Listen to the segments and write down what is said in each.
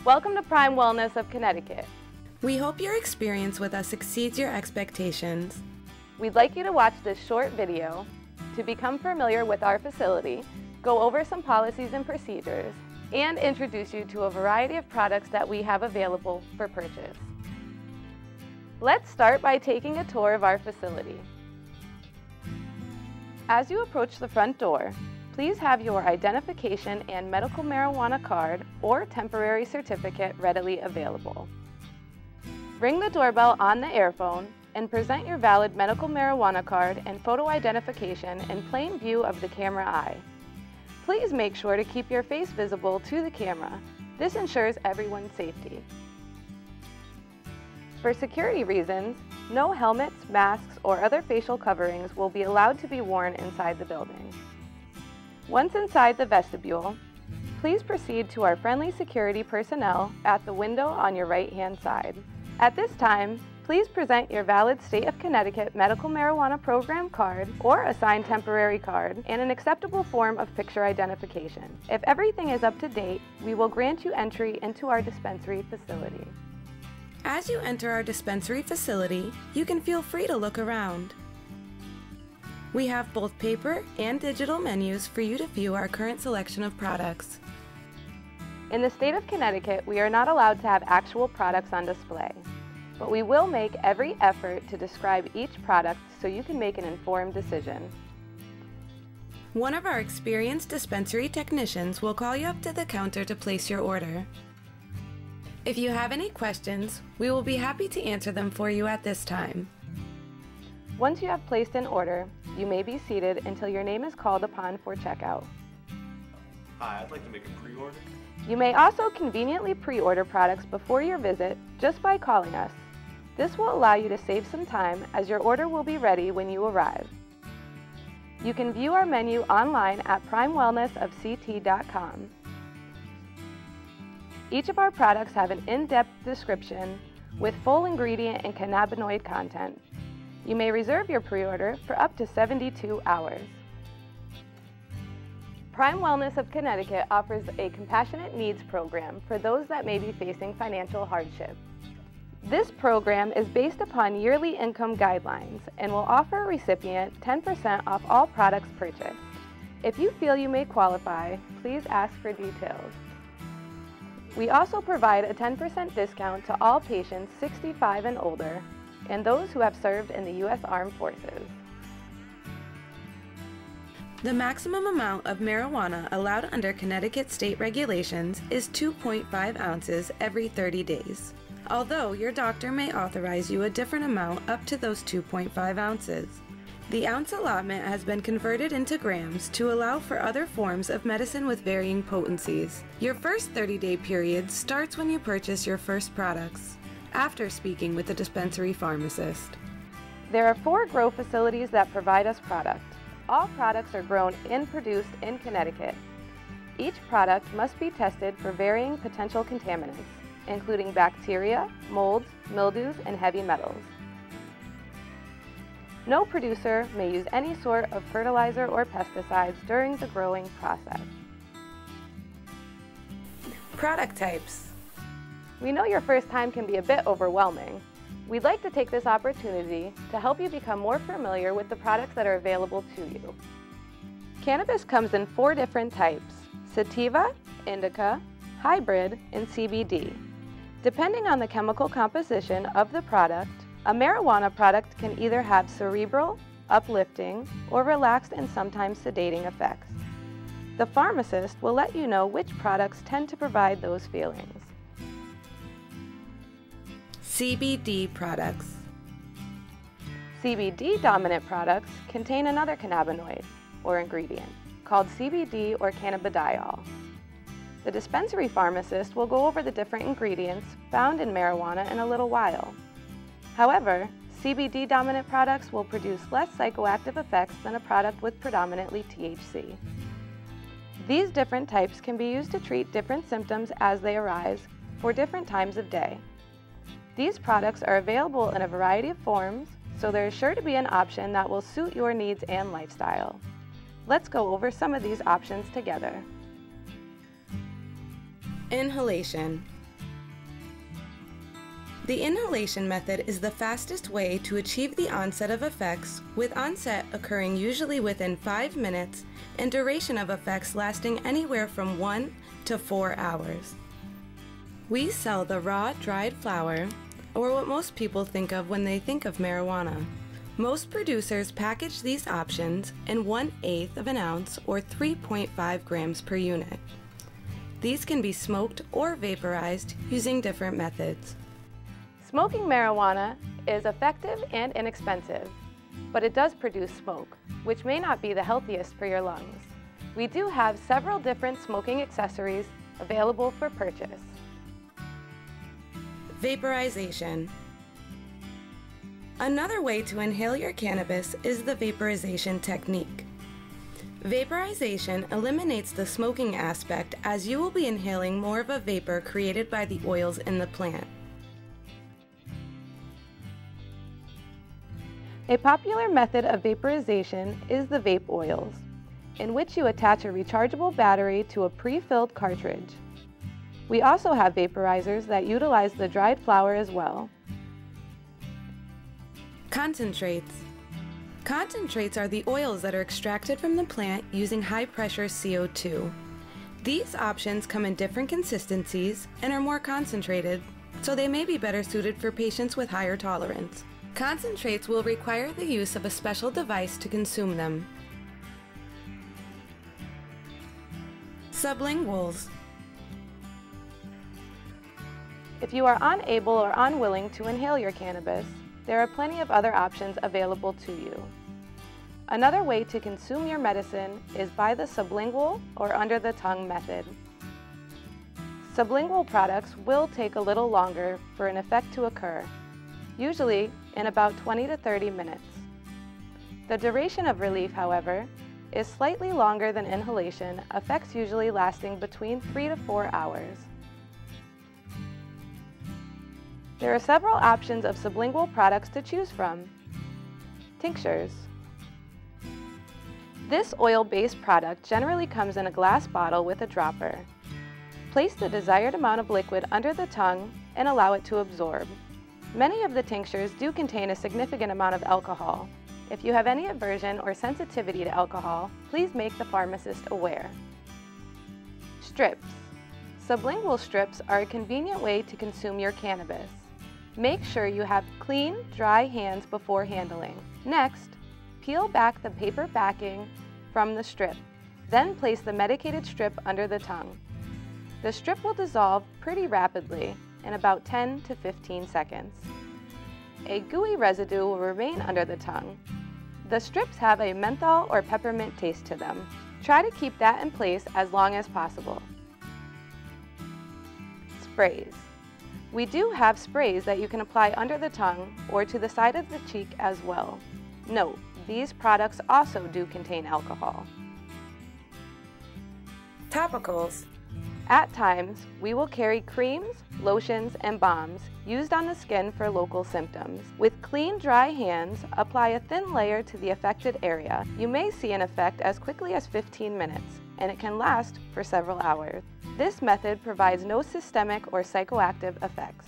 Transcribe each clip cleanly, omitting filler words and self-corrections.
Welcome to Prime Wellness of Connecticut. We hope your experience with us exceeds your expectations. We'd like you to watch this short video to become familiar with our facility, go over some policies and procedures, and introduce you to a variety of products that we have available for purchase. Let's start by taking a tour of our facility. As you approach the front door, please have your identification and medical marijuana card or temporary certificate readily available. Ring the doorbell on the airphone and present your valid medical marijuana card and photo identification in plain view of the camera eye. Please make sure to keep your face visible to the camera. This ensures everyone's safety. For security reasons, no helmets, masks, or other facial coverings will be allowed to be worn inside the building. Once inside the vestibule, please proceed to our friendly security personnel at the window on your right-hand side. At this time, please present your valid State of Connecticut Medical Marijuana Program card or a signed temporary card and an acceptable form of picture identification. If everything is up to date, we will grant you entry into our dispensary facility. As you enter our dispensary facility, you can feel free to look around. We have both paper and digital menus for you to view our current selection of products. In the state of Connecticut, we are not allowed to have actual products on display, but we will make every effort to describe each product so you can make an informed decision. One of our experienced dispensary technicians will call you up to the counter to place your order. If you have any questions, we will be happy to answer them for you at this time. Once you have placed an order, you may be seated until your name is called upon for checkout. Hi, I'd like to make a pre-order. You may also conveniently pre-order products before your visit just by calling us. This will allow you to save some time as your order will be ready when you arrive. You can view our menu online at primewellnessofct.com. Each of our products have an in-depth description with full ingredient and cannabinoid content. You may reserve your pre-order for up to 72 hours. Prime Wellness of Connecticut offers a compassionate needs program for those that may be facing financial hardship. This program is based upon yearly income guidelines and will offer a recipient 10% off all products purchased. If you feel you may qualify, please ask for details. We also provide a 10% discount to all patients 65 and older and those who have served in the U.S. Armed Forces. The maximum amount of marijuana allowed under Connecticut state regulations is 2.5 ounces every 30 days, although your doctor may authorize you a different amount up to those 2.5 ounces. The ounce allotment has been converted into grams to allow for other forms of medicine with varying potencies. Your first 30-day period starts when you purchase your first products, after speaking with the dispensary pharmacist. There are 4 grow facilities that provide us product. All products are grown and produced in Connecticut. Each product must be tested for varying potential contaminants, including bacteria, molds, mildews, and heavy metals. No producer may use any sort of fertilizer or pesticides during the growing process. Product types. We know your first time can be a bit overwhelming. We'd like to take this opportunity to help you become more familiar with the products that are available to you. Cannabis comes in 4 different types: sativa, indica, hybrid, and CBD. Depending on the chemical composition of the product, a marijuana product can either have cerebral, uplifting, or relaxed and sometimes sedating effects. The pharmacist will let you know which products tend to provide those feelings. CBD products. CBD dominant products contain another cannabinoid, or ingredient, called CBD or cannabidiol. The dispensary pharmacist will go over the different ingredients found in marijuana in a little while. However, CBD dominant products will produce less psychoactive effects than a product with predominantly THC. These different types can be used to treat different symptoms as they arise for different times of day. These products are available in a variety of forms, so there is sure to be an option that will suit your needs and lifestyle. Let's go over some of these options together. Inhalation. The inhalation method is the fastest way to achieve the onset of effects, with onset occurring usually within 5 minutes and duration of effects lasting anywhere from 1 to 4 hours. We sell the raw, dried flower, or what most people think of when they think of marijuana. Most producers package these options in 1/8 of an ounce or 3.5 grams per unit. These can be smoked or vaporized using different methods. Smoking marijuana is effective and inexpensive, but it does produce smoke, which may not be the healthiest for your lungs. We do have several different smoking accessories available for purchase. Vaporization. Another way to inhale your cannabis is the vaporization technique. Vaporization eliminates the smoking aspect, as you will be inhaling more of a vapor created by the oils in the plant. A popular method of vaporization is the vape oils, in which you attach a rechargeable battery to a pre-filled cartridge. We also have vaporizers that utilize the dried flower as well. Concentrates. Concentrates are the oils that are extracted from the plant using high-pressure CO2. These options come in different consistencies and are more concentrated, so they may be better suited for patients with higher tolerance. Concentrates will require the use of a special device to consume them. Sublinguals. If you are unable or unwilling to inhale your cannabis, there are plenty of other options available to you. Another way to consume your medicine is by the sublingual or under-the-tongue method. Sublingual products will take a little longer for an effect to occur, usually in about 20 to 30 minutes. The duration of relief, however, is slightly longer than inhalation, effects usually lasting between 3 to 4 hours. There are several options of sublingual products to choose from. Tinctures. This oil-based product generally comes in a glass bottle with a dropper. Place the desired amount of liquid under the tongue and allow it to absorb. Many of the tinctures do contain a significant amount of alcohol. If you have any aversion or sensitivity to alcohol, please make the pharmacist aware. Strips. Sublingual strips are a convenient way to consume your cannabis. Make sure you have clean, dry hands before handling. Next, peel back the paper backing from the strip. Then place the medicated strip under the tongue. The strip will dissolve pretty rapidly in about 10 to 15 seconds. A gooey residue will remain under the tongue. The strips have a menthol or peppermint taste to them. Try to keep that in place as long as possible. Sprays. We do have sprays that you can apply under the tongue or to the side of the cheek as well. Note, these products also do contain alcohol. Topicals. At times, we will carry creams, lotions, and balms used on the skin for local symptoms. With clean, dry hands, apply a thin layer to the affected area. You may see an effect as quickly as 15 minutes, and it can last for several hours. This method provides no systemic or psychoactive effects.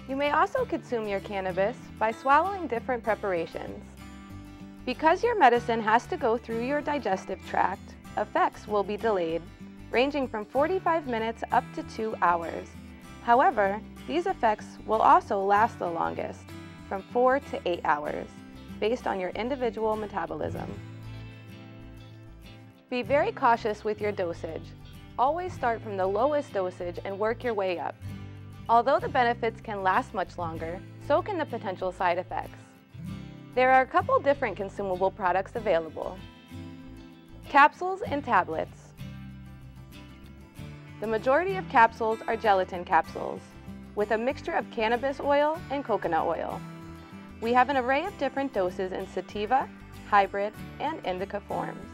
You may also consume your cannabis by swallowing different preparations. Because your medicine has to go through your digestive tract, effects will be delayed, ranging from 45 minutes up to 2 hours. However, these effects will also last the longest, from 4 to 8 hours, based on your individual metabolism. Be very cautious with your dosage. Always start from the lowest dosage and work your way up. Although the benefits can last much longer, so can the potential side effects. There are a couple different consumable products available. Capsules and tablets. The majority of capsules are gelatin capsules, with a mixture of cannabis oil and coconut oil. We have an array of different doses in sativa, hybrid, and indica forms.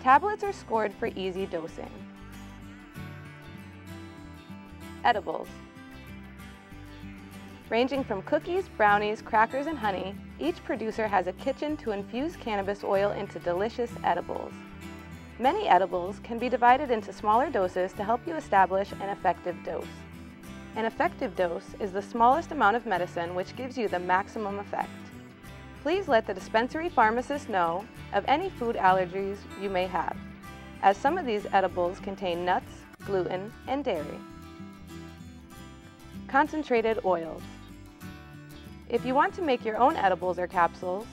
Tablets are scored for easy dosing. Edibles. Ranging from cookies, brownies, crackers, and honey, each producer has a kitchen to infuse cannabis oil into delicious edibles. Many edibles can be divided into smaller doses to help you establish an effective dose. An effective dose is the smallest amount of medicine which gives you the maximum effect. Please let the dispensary pharmacist know of any food allergies you may have, as some of these edibles contain nuts, gluten, and dairy. Concentrated oils. If you want to make your own edibles or capsules,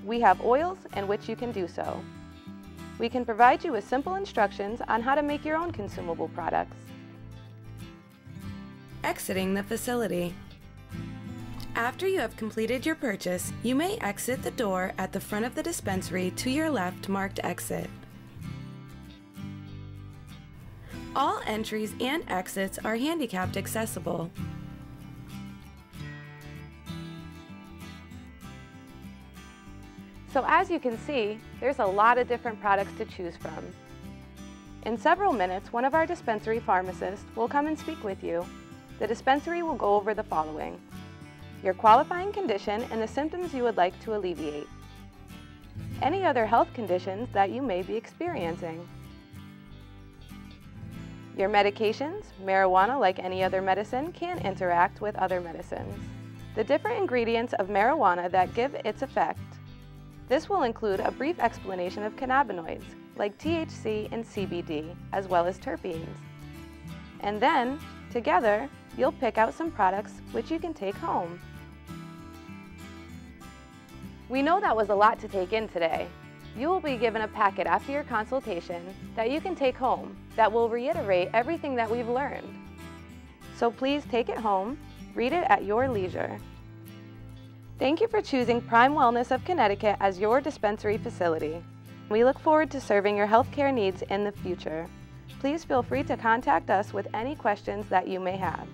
we have oils in which you can do so. We can provide you with simple instructions on how to make your own consumable products. Exiting the facility. After you have completed your purchase, you may exit the door at the front of the dispensary to your left marked exit. All entries and exits are handicapped accessible. So as you can see, there's a lot of different products to choose from. In several minutes, one of our dispensary pharmacists will come and speak with you. The dispensary will go over the following: your qualifying condition and the symptoms you would like to alleviate, any other health conditions that you may be experiencing, your medications. Marijuana, like any other medicine, can interact with other medicines, the different ingredients of marijuana that give its effect. This will include a brief explanation of cannabinoids, like THC and CBD, as well as terpenes. And then, together, you'll pick out some products which you can take home. We know that was a lot to take in today. You will be given a packet after your consultation that you can take home that will reiterate everything that we've learned. So please take it home, read it at your leisure. Thank you for choosing Prime Wellness of Connecticut as your dispensary facility. We look forward to serving your healthcare needs in the future. Please feel free to contact us with any questions that you may have.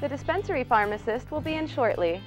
The dispensary pharmacist will be in shortly.